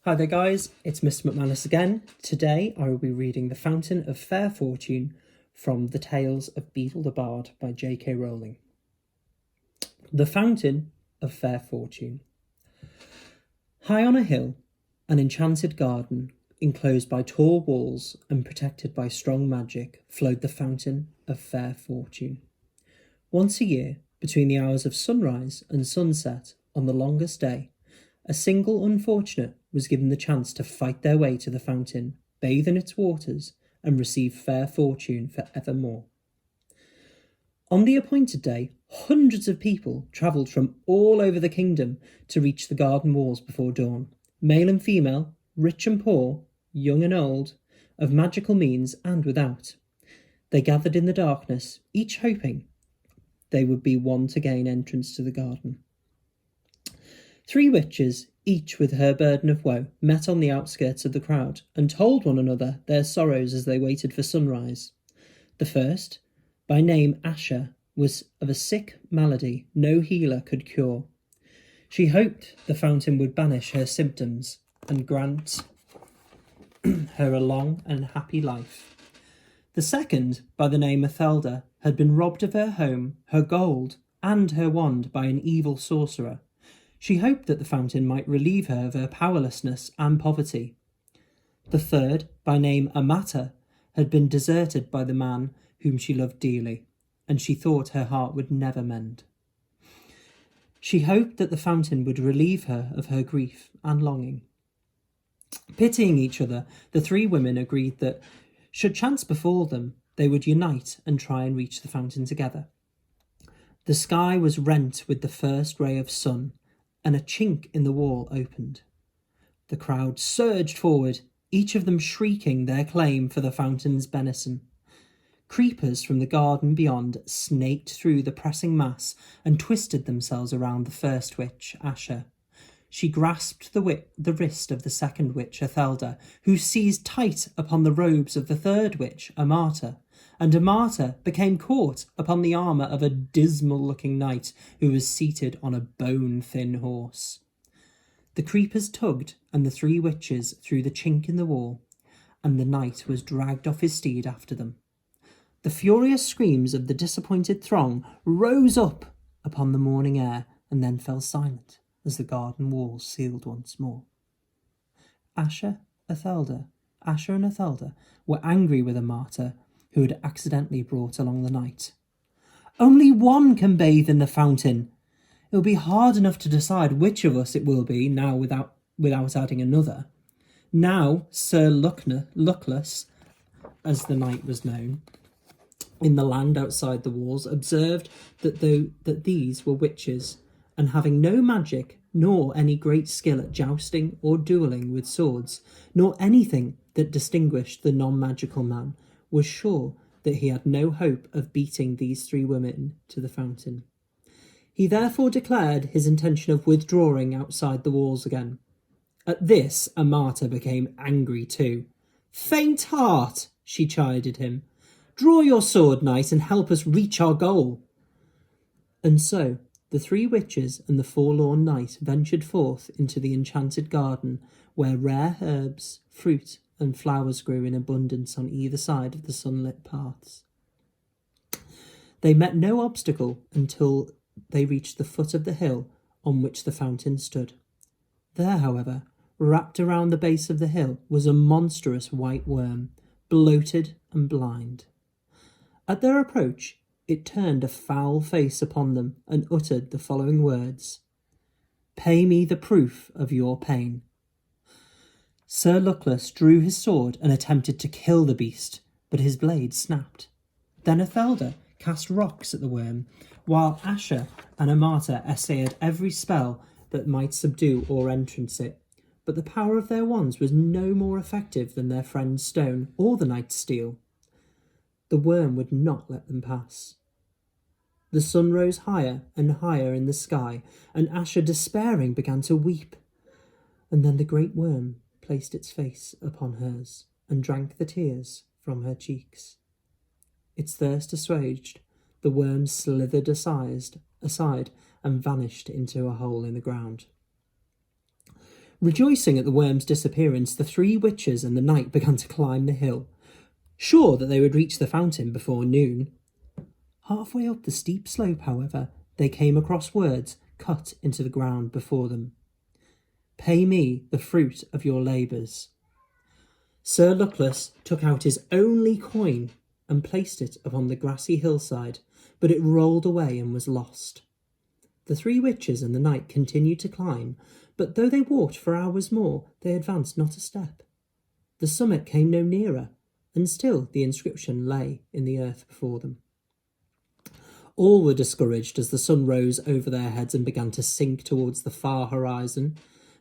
Hi there guys, it's Mr. McManus again. Today I will be reading The Fountain of Fair Fortune from The Tales of Beedle the Bard by J.K. Rowling. The Fountain of Fair Fortune. High on a hill, an enchanted garden, enclosed by tall walls and protected by strong magic, flowed the Fountain of Fair Fortune. Once a year, between the hours of sunrise and sunset on the longest day, a single unfortunate was given the chance to fight their way to the fountain, bathe in its waters, and receive fair fortune for evermore. On the appointed day, hundreds of people travelled from all over the kingdom to reach the garden walls before dawn, male and female, rich and poor, young and old, of magical means and without. They gathered in the darkness, each hoping they would be one to gain entrance to the garden. 3 witches, each with her burden of woe, met on the outskirts of the crowd and told one another their sorrows as they waited for sunrise. The first, by name Asher, was of a sick malady no healer could cure. She hoped the fountain would banish her symptoms and grant her a long and happy life. The second, by the name Ethelda, had been robbed of her home, her gold, and her wand by an evil sorcerer. She hoped that the fountain might relieve her of her powerlessness and poverty. The third, by name Amata, had been deserted by the man whom she loved dearly, and she thought her heart would never mend. She hoped that the fountain would relieve her of her grief and longing. Pitying each other, the 3 women agreed that, should chance befall them, they would unite and try and reach the fountain together. The sky was rent with the first ray of sun, and a chink in the wall opened. The crowd surged forward, each of them shrieking their claim for the fountain's benison. Creepers from the garden beyond snaked through the pressing mass and twisted themselves around the first witch, Asher. She grasped the wrist of the second witch, Ethelda, who seized tight upon the robes of the third witch, Amata, and Amata became caught upon the armour of a dismal-looking knight who was seated on a bone-thin horse. The creepers tugged, and the 3 witches through the chink in the wall, and the knight was dragged off his steed after them. The furious screams of the disappointed throng rose up upon the morning air, and then fell silent as the garden walls sealed once more. Asher and Ethelda were angry with Amata, who had accidentally brought along the knight. "Only one can bathe in the fountain. It will be hard enough to decide which of us it will be now without adding another." Now Sir Luckless, as the knight was known, in the land outside the walls, observed that these were witches, and having no magic, nor any great skill at jousting or duelling with swords, nor anything that distinguished the non-magical man, was sure that he had no hope of beating these 3 women to the fountain. He therefore declared his intention of withdrawing outside the walls again. At this, Amata became angry too. "Faint heart," she chided him. "Draw your sword, knight, and help us reach our goal." And so the 3 witches and the forlorn knight ventured forth into the enchanted garden, where rare herbs, fruit, and flowers grew in abundance on either side of the sunlit paths. They met no obstacle until they reached the foot of the hill on which the fountain stood. There, however, wrapped around the base of the hill, was a monstrous white worm, bloated and blind. At their approach, it turned a foul face upon them and uttered the following words: "Pay me the proof of your pain." Sir Luckless drew his sword and attempted to kill the beast, but his blade snapped. Then Ethelda cast rocks at the worm, while Asher and Amata essayed every spell that might subdue or entrance it, but the power of their wands was no more effective than their friend's stone or the knight's steel. The worm would not let them pass. The sun rose higher and higher in the sky, and Asher, despairing, began to weep. And then the great worm placed its face upon hers and drank the tears from her cheeks. Its thirst assuaged, the worm slithered aside and vanished into a hole in the ground. Rejoicing at the worm's disappearance, the three witches and the knight began to climb the hill, sure that they would reach the fountain before noon. Halfway up the steep slope, however, they came across words cut into the ground before them. "Pay me the fruit of your labours." Sir Luckless took out his only coin and placed it upon the grassy hillside, but it rolled away and was lost. The three witches and the knight continued to climb, but though they walked for hours more, they advanced not a step. The summit came no nearer, and still the inscription lay in the earth before them. All were discouraged as the sun rose over their heads and began to sink towards the far horizon,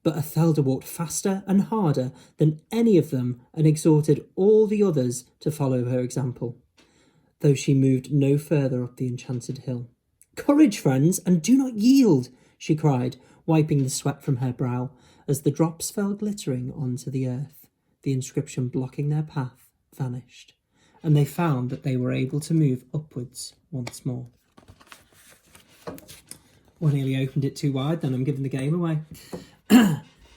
but Athelda walked faster and harder than any of them and exhorted all the others to follow her example, though she moved no further up the enchanted hill. "Courage, friends, and do not yield," she cried, wiping the sweat from her brow, as the drops fell glittering onto the earth. The inscription blocking their path vanished, and they found that they were able to move upwards once more. Well, I nearly opened it too wide, then I'm giving the game away.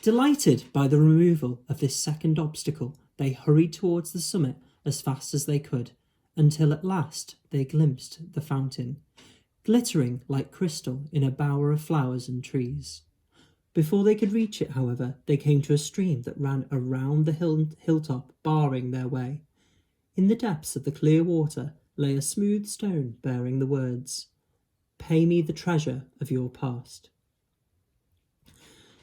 Delighted by the removal of this second obstacle, they hurried towards the summit as fast as they could, until at last they glimpsed the fountain, glittering like crystal in a bower of flowers and trees. Before they could reach it, however, they came to a stream that ran around the hilltop, barring their way. In the depths of the clear water lay a smooth stone bearing the words, "Pay me the treasure of your past."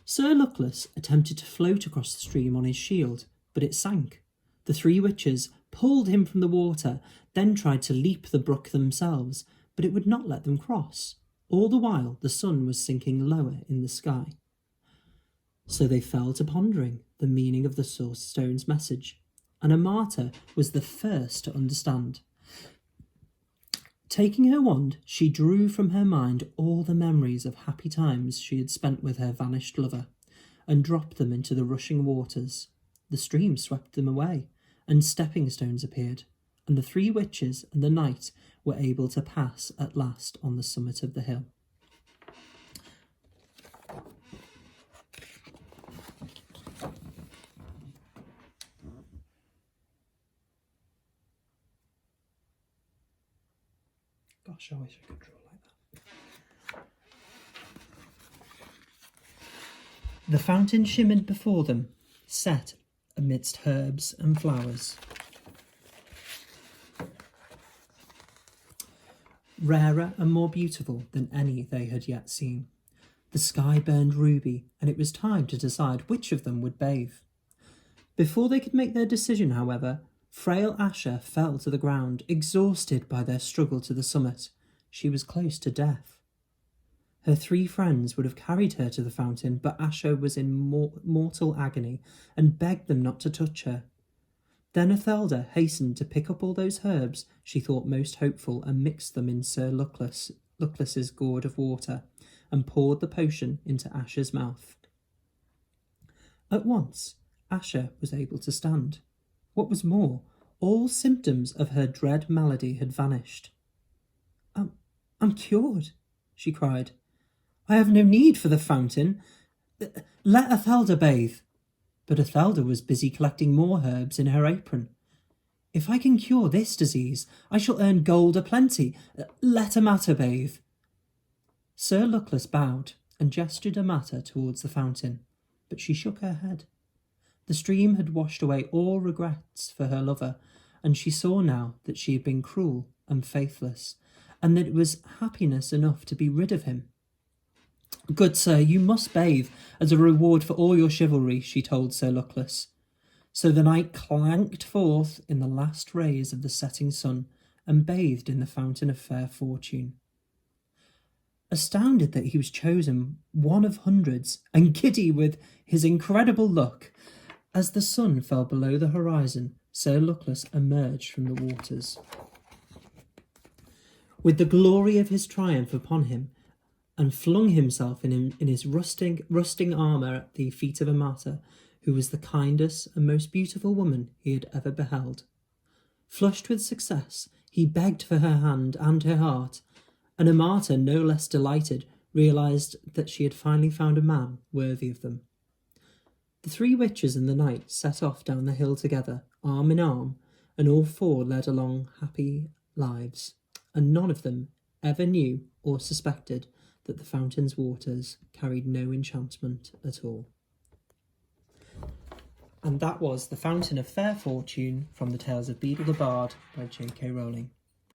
Sir Luckless attempted to float across the stream on his shield, but it sank. The three witches pulled him from the water, then tried to leap the brook themselves, but it would not let them cross. All the while the sun was sinking lower in the sky. So they fell to pondering the meaning of the stone's message, and Amata was the first to understand. Taking her wand, she drew from her mind all the memories of happy times she had spent with her vanished lover, and dropped them into the rushing waters. The stream swept them away, and stepping stones appeared, and the three witches and the knight were able to pass at last on the summit of the hill. Gosh, I wish I could draw like that. The fountain shimmered before them, set amidst herbs and flowers. Rarer and more beautiful than any they had yet seen. The sky burned ruby, and it was time to decide which of them would bathe. Before they could make their decision, however, frail Asha fell to the ground, exhausted by their struggle to the summit. She was close to death. Her three friends would have carried her to the fountain, but Asha was in mortal agony and begged them not to touch her. Then Athelda hastened to pick up all those herbs she thought most hopeful and mixed them in Sir Luckless's gourd of water and poured the potion into Asha's mouth. At once, Asha was able to stand. What was more, all symptoms of her dread malady had vanished. I'm cured," she cried. "I have no need for the fountain. Let Athelda bathe." But Athelda was busy collecting more herbs in her apron. "If I can cure this disease, I shall earn gold aplenty. Let Amata bathe." Sir Luckless bowed and gestured Amata towards the fountain, but she shook her head. The stream had washed away all regrets for her lover, and she saw now that she had been cruel and faithless, and that it was happiness enough to be rid of him. "Good sir, you must bathe as a reward for all your chivalry," she told Sir Luckless. So the knight clanked forth in the last rays of the setting sun and bathed in the fountain of fair fortune. Astounded that he was chosen one of hundreds, and giddy with his incredible luck, as the sun fell below the horizon, Sir Luckless emerged from the waters. With the glory of his triumph upon him, and flung himself in his rusting armour at the feet of Amata, who was the kindest and most beautiful woman he had ever beheld. Flushed with success, he begged for her hand and her heart, and Amata, no less delighted, realised that she had finally found a man worthy of them. The three witches and the knight set off down the hill together, arm in arm, and all four led along happy lives, and none of them ever knew or suspected that the fountain's waters carried no enchantment at all. And that was The Fountain of Fair Fortune from the Tales of Beedle the Bard by J.K. Rowling.